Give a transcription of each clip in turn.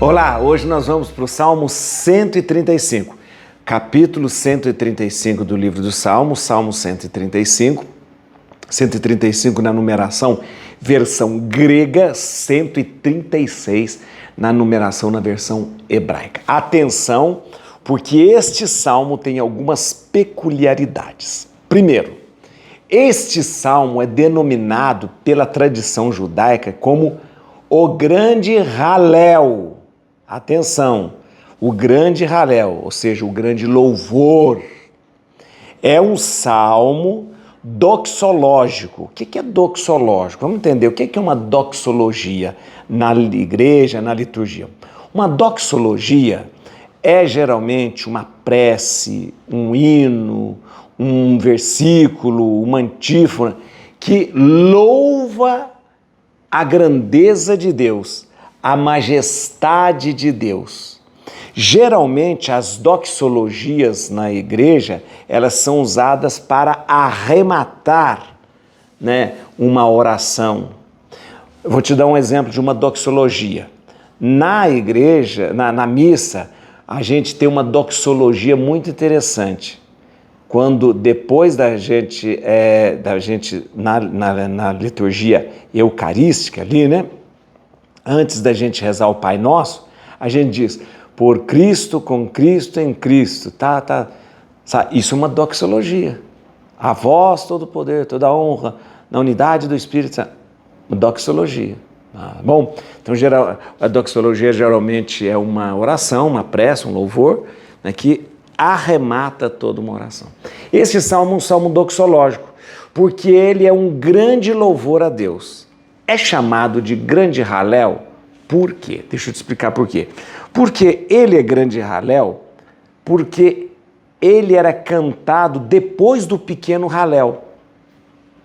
Olá, hoje nós vamos para o Salmo 135, capítulo 135 do livro dos Salmos, Salmo 135 na numeração, versão grega, 136 na numeração na versão hebraica. Atenção, porque este salmo tem algumas peculiaridades. Primeiro, este salmo é denominado pela tradição judaica como o grande Halel. Atenção, o grande Halel, ou seja, o grande louvor. É um salmo doxológico. O que é doxológico? Vamos entender o que é uma doxologia na igreja, na liturgia. Uma doxologia é geralmente uma prece, um hino, um versículo, uma antífona que louva a grandeza de Deus, a majestade de Deus. Geralmente as doxologias na igreja, elas são usadas para arrematar, uma oração. Eu vou te dar um exemplo de uma doxologia. Na igreja, na missa, a gente tem uma doxologia muito interessante. Quando depois da gente na liturgia eucarística ali, antes da gente rezar o Pai Nosso, a gente diz, por Cristo, com Cristo, em Cristo, Isso é uma doxologia. A vós todo o poder, toda a honra, na unidade do Espírito Santo. Uma doxologia. Bom, então a doxologia geralmente é uma oração, uma prece, um louvor, que arremata toda uma oração. Esse salmo é um salmo doxológico, porque ele é um grande louvor a Deus. É chamado de grande Halel, por quê? Deixa eu te explicar por quê. Porque ele é grande Halel, porque ele era cantado depois do pequeno Halel.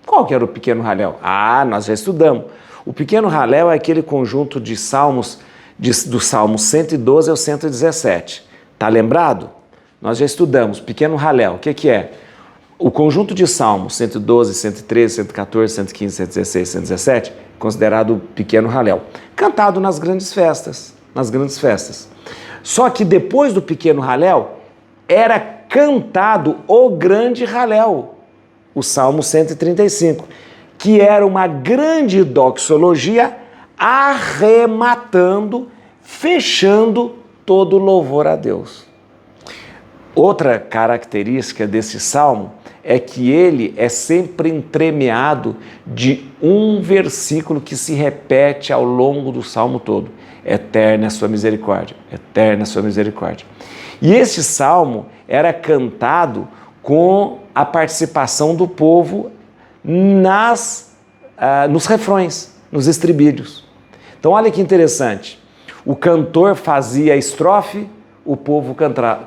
Qual que era o pequeno Halel? Nós já estudamos. O pequeno Halel é aquele conjunto de salmos, do Salmo 112 ao 117. Tá lembrado? Nós já estudamos. Pequeno Halel, o que é? O conjunto de salmos 112, 113, 114, 115, 116, 117, considerado pequeno Halel, cantado nas grandes festas. Só que depois do pequeno Halel, era cantado o grande Halel, o Salmo 135, que era uma grande doxologia arrematando, fechando todo o louvor a Deus. Outra característica desse salmo é que ele é sempre entremeado de um versículo que se repete ao longo do salmo todo. Eterna é a sua misericórdia, eterna é a sua misericórdia. E esse salmo era cantado com a participação do povo nos refrões, nos estribilhos. Então olha que interessante, o cantor fazia a estrofe, o povo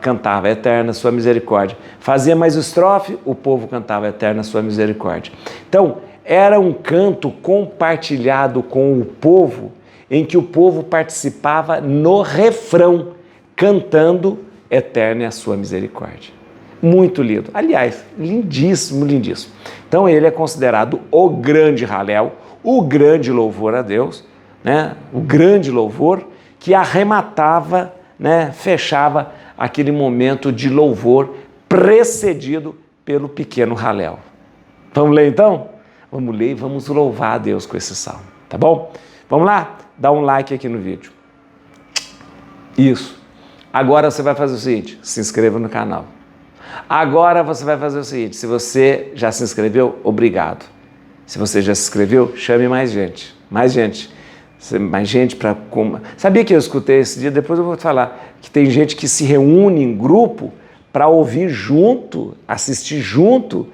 cantava, eterna sua misericórdia. Fazia mais estrofe, o povo cantava, eterna sua misericórdia. Então, era um canto compartilhado com o povo, em que o povo participava no refrão, cantando, eterna é a sua misericórdia. Muito lindo. Aliás, lindíssimo, lindíssimo. Então, ele é considerado o grande Halel, o grande louvor a Deus, o grande louvor que arrematava, fechava aquele momento de louvor precedido pelo pequeno Halel. Vamos ler então? Vamos ler e vamos louvar a Deus com esse salmo, tá bom? Vamos lá? Dá um like aqui no vídeo. Isso. Agora você vai fazer o seguinte, se inscreva no canal. Agora você vai fazer o seguinte, se você já se inscreveu, obrigado. Se você já se inscreveu, chame mais gente. Mais gente para... Sabia que eu escutei esse dia? Depois eu vou te falar que tem gente que se reúne em grupo para ouvir junto, assistir junto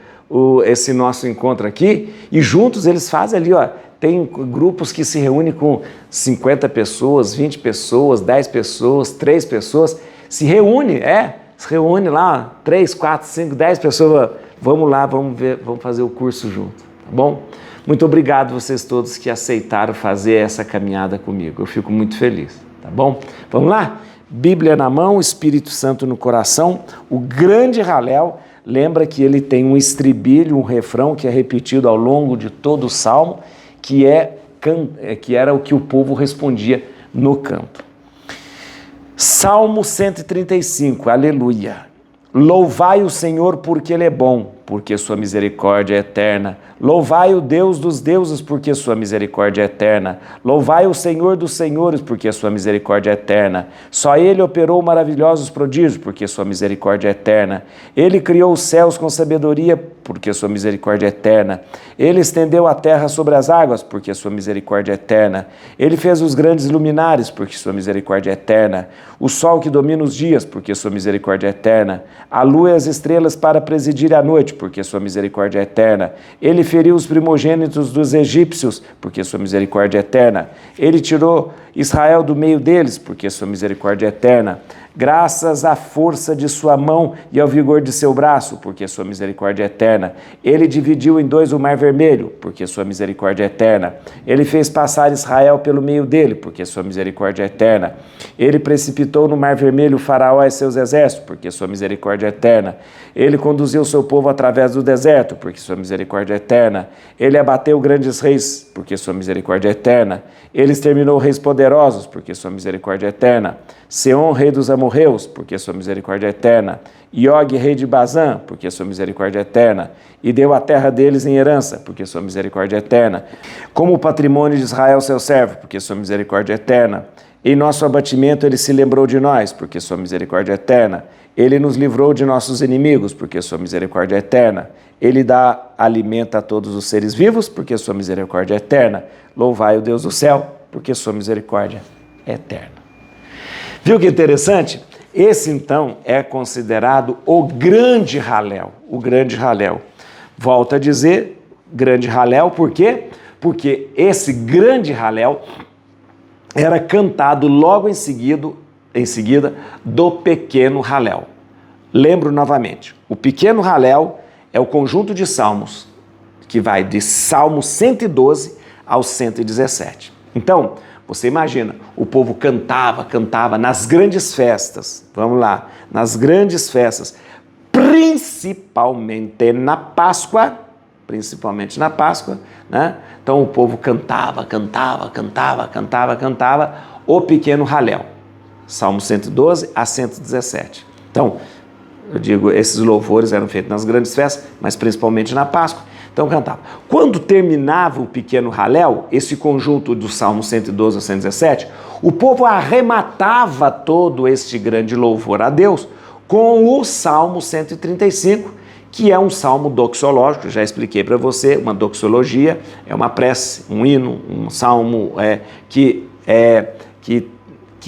esse nosso encontro aqui, e juntos eles fazem ali, tem grupos que se reúnem com 50 pessoas, 20 pessoas, 10 pessoas, 3 pessoas, se reúne lá, 3, 4, 5, 10 pessoas, vamos lá, vamos fazer o curso junto, tá bom? Muito obrigado vocês todos que aceitaram fazer essa caminhada comigo. Eu fico muito feliz, tá bom? Vamos lá? Bíblia na mão, Espírito Santo no coração. O grande Halel, lembra que ele tem um estribilho, um refrão que é repetido ao longo de todo o salmo, que era o que o povo respondia no canto. Salmo 135, aleluia. Louvai o Senhor porque Ele é bom, porque sua misericórdia é eterna. Louvai o Deus dos deuses, porque sua misericórdia é eterna. Louvai o Senhor dos senhores, porque sua misericórdia é eterna. Só Ele operou maravilhosos prodígios, porque sua misericórdia é eterna. Ele criou os céus com sabedoria, porque sua misericórdia é eterna. Ele estendeu a terra sobre as águas, porque sua misericórdia é eterna. Ele fez os grandes luminares, porque sua misericórdia é eterna. O sol que domina os dias, porque sua misericórdia é eterna. A lua e as estrelas para presidir a noite, porque sua misericórdia é eterna. Ele feriu os primogênitos dos egípcios, porque sua misericórdia é eterna. Ele tirou Israel do meio deles, porque sua misericórdia é eterna. Graças à força de sua mão e ao vigor de seu braço, porque sua misericórdia é eterna. Ele dividiu em dois o mar vermelho, porque sua misericórdia é eterna. Ele fez passar Israel pelo meio dele, porque sua misericórdia é eterna. Ele precipitou no mar vermelho o faraó e seus exércitos, porque sua misericórdia é eterna. Ele conduziu seu povo através do deserto, porque sua misericórdia é eterna. Ele abateu grandes reis, porque sua misericórdia é eterna. Ele exterminou reis poderosos, porque sua misericórdia é eterna. Seom, rei dos amorreus, porque sua misericórdia é eterna. E Og, rei de Bazã, porque sua misericórdia é eterna. E deu a terra deles em herança, porque sua misericórdia é eterna. Como o patrimônio de Israel, seu servo, porque sua misericórdia é eterna. Em nosso abatimento ele se lembrou de nós, porque sua misericórdia é eterna. Ele nos livrou de nossos inimigos, porque sua misericórdia é eterna. Ele dá alimento a todos os seres vivos, porque sua misericórdia é eterna. Louvai o Deus do céu, porque sua misericórdia é eterna. Viu que interessante? Esse, então, é considerado o grande Halel. O grande Halel. Volto a dizer, grande Halel, por quê? Porque esse grande Halel era cantado logo em seguida do pequeno Halel. Lembro novamente, o pequeno Halel é o conjunto de salmos que vai de Salmo 112 ao 117. Então, você imagina, o povo cantava nas grandes festas, vamos lá, nas grandes festas, principalmente na Páscoa, né? Então o povo cantava o pequeno Halel, Salmo 112 a 117. Então, eu digo, esses louvores eram feitos nas grandes festas, mas principalmente na Páscoa. Então cantava. Quando terminava o pequeno Halel, esse conjunto do Salmo 112 a 117, o povo arrematava todo este grande louvor a Deus com o Salmo 135, que é um salmo doxológico, já expliquei para você, uma doxologia, é uma prece, um hino, um salmo que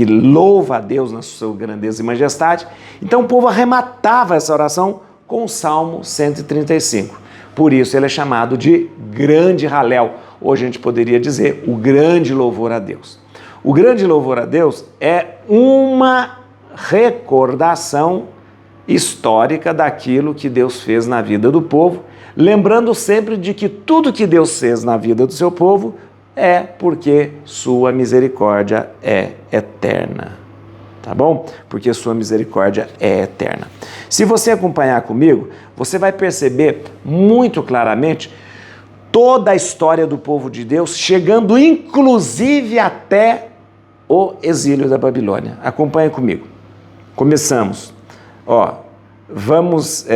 louva a Deus na sua grandeza e majestade. Então o povo arrematava essa oração com o Salmo 135. Por isso ele é chamado de grande Halel. Hoje a gente poderia dizer o grande louvor a Deus. O grande louvor a Deus é uma recordação histórica daquilo que Deus fez na vida do povo, lembrando sempre de que tudo que Deus fez na vida do seu povo é porque sua misericórdia é eterna. Tá bom? Porque sua misericórdia é eterna. Se você acompanhar comigo, você vai perceber muito claramente toda a história do povo de Deus, chegando inclusive até o exílio da Babilônia. Acompanha comigo. Começamos. Vamos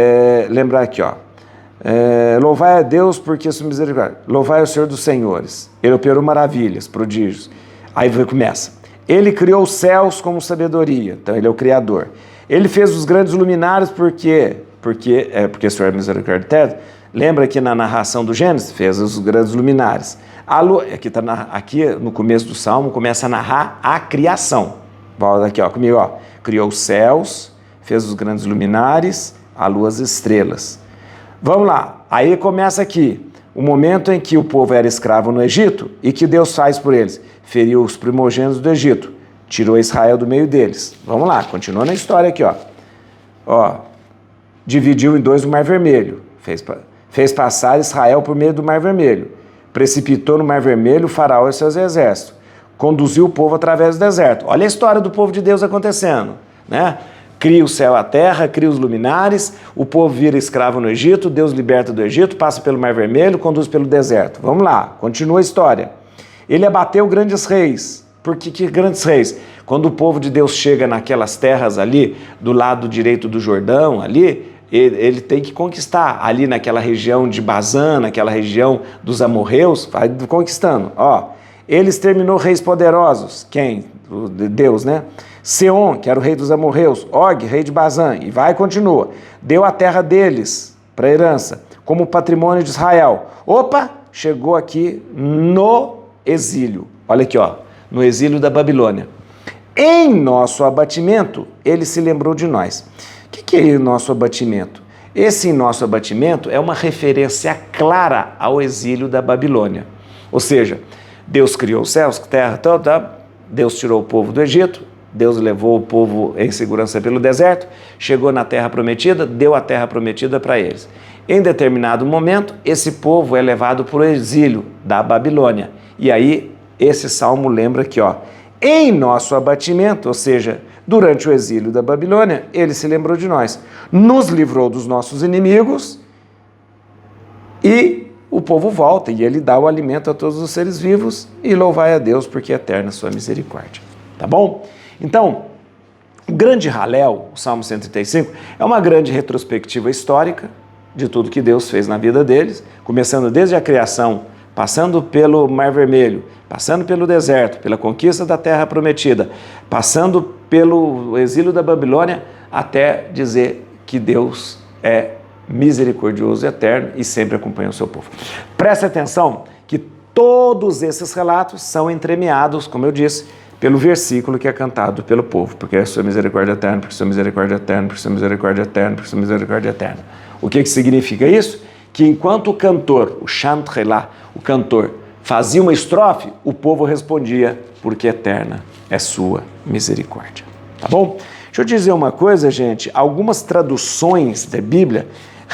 lembrar aqui, louvai a Deus porque sua misericórdia. Louvai o Senhor dos senhores. Ele operou maravilhas, prodígios. Aí começa. Ele criou os céus com sabedoria. Então ele é o Criador. Ele fez os grandes luminares porque o Senhor é misericórdia eterna. Lembra que na narração do Gênesis fez os grandes luminares. A lua, aqui no começo do Salmo começa a narrar a criação. Volta aqui, comigo, criou os céus, fez os grandes luminares, a lua, as estrelas. Vamos lá, aí começa aqui, o momento em que o povo era escravo no Egito e que Deus faz por eles. Feriu os primogênitos do Egito, tirou Israel do meio deles. Vamos lá, continua na história aqui, dividiu em dois o Mar Vermelho, fez passar Israel por meio do Mar Vermelho, precipitou no Mar Vermelho o faraó e seus exércitos, conduziu o povo através do deserto. Olha a história do povo de Deus acontecendo, né? Cria o céu e a terra, cria os luminares, o povo vira escravo no Egito, Deus liberta do Egito, passa pelo Mar Vermelho, conduz pelo deserto. Vamos lá, continua a história. Ele abateu grandes reis. Por que grandes reis? Quando o povo de Deus chega naquelas terras ali, do lado direito do Jordão, ali, ele tem que conquistar ali naquela região de Bazã, naquela região dos amorreus, vai conquistando. Ó, ele exterminou reis poderosos. Quem? Deus, né? Seom, que era o rei dos amorreus. Og, rei de Bazã. E vai e continua. Deu a terra deles para herança, como patrimônio de Israel. Opa, chegou aqui no exílio. Olha aqui, ó, no exílio da Babilônia. Em nosso abatimento, ele se lembrou de nós. O que é o nosso abatimento? Esse nosso abatimento é uma referência clara ao exílio da Babilônia. Ou seja, Deus criou os céus, terra, toda, Deus tirou o povo do Egito, Deus levou o povo em segurança pelo deserto, chegou na terra prometida, deu a terra prometida para eles. Em determinado momento, esse povo é levado para o exílio da Babilônia. E aí, esse salmo lembra que, ó, em nosso abatimento, ou seja, durante o exílio da Babilônia, ele se lembrou de nós, nos livrou dos nossos inimigos e o povo volta e ele dá o alimento a todos os seres vivos e louvai a Deus porque é eterna a sua misericórdia. Tá bom? Então, o grande Halel, o Salmo 135, é uma grande retrospectiva histórica de tudo que Deus fez na vida deles, começando desde a criação, passando pelo Mar Vermelho, passando pelo deserto, pela conquista da Terra Prometida, passando pelo exílio da Babilônia, até dizer que Deus é misericordioso e eterno e sempre acompanha o seu povo. Preste atenção que todos esses relatos são entremeados, como eu disse, pelo versículo que é cantado pelo povo, porque é sua misericórdia eterna, porque sua misericórdia eterna, porque sua misericórdia eterna, porque sua misericórdia eterna. O que significa isso? Que enquanto o cantor, o chantrelá, o cantor, fazia uma estrofe, o povo respondia, porque eterna é sua misericórdia. Tá bom? Deixa eu dizer uma coisa, gente, algumas traduções da Bíblia,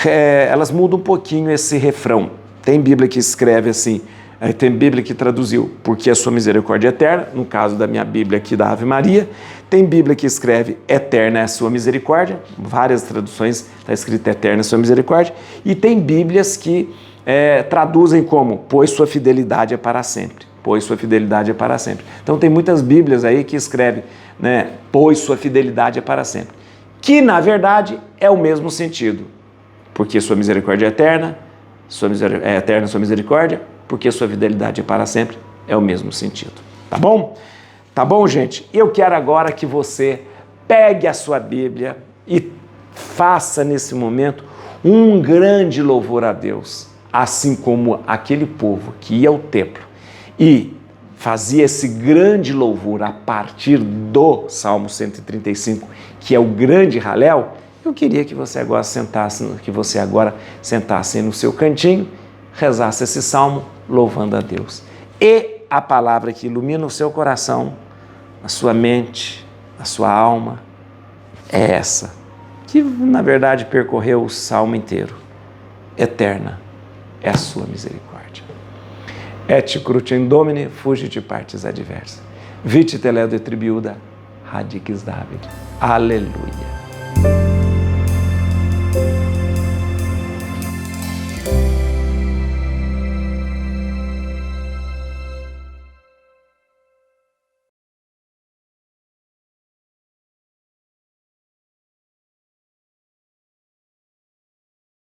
elas mudam um pouquinho esse refrão. Tem Bíblia que escreve assim, tem Bíblia que traduziu, porque a sua misericórdia é eterna, no caso da minha Bíblia aqui da Ave Maria. Tem Bíblia que escreve eterna é a sua misericórdia, várias traduções está escrito eterna é a sua misericórdia, e tem Bíblias que traduzem como, pois sua fidelidade é para sempre, pois sua fidelidade é para sempre. Então tem muitas Bíblias aí que escrevem, né, pois sua fidelidade é para sempre, que na verdade é o mesmo sentido, porque sua misericórdia é eterna, é eterna a sua misericórdia, porque sua fidelidade é para sempre, é o mesmo sentido. Tá bom? Tá bom, gente? Eu quero agora que você pegue a sua Bíblia e faça nesse momento um grande louvor a Deus, assim como aquele povo que ia ao templo e fazia esse grande louvor a partir do Salmo 135, que é o grande Halel. Eu queria que você agora sentasse no seu cantinho, rezasse esse salmo louvando a Deus. E a palavra que ilumina o seu coração, a sua mente, a sua alma, é essa, que na verdade percorreu o salmo inteiro. Eterna é a sua misericórdia. Et crutim Domine fugit partes adversa. Vite teledo et tribiuda radix David. Aleluia.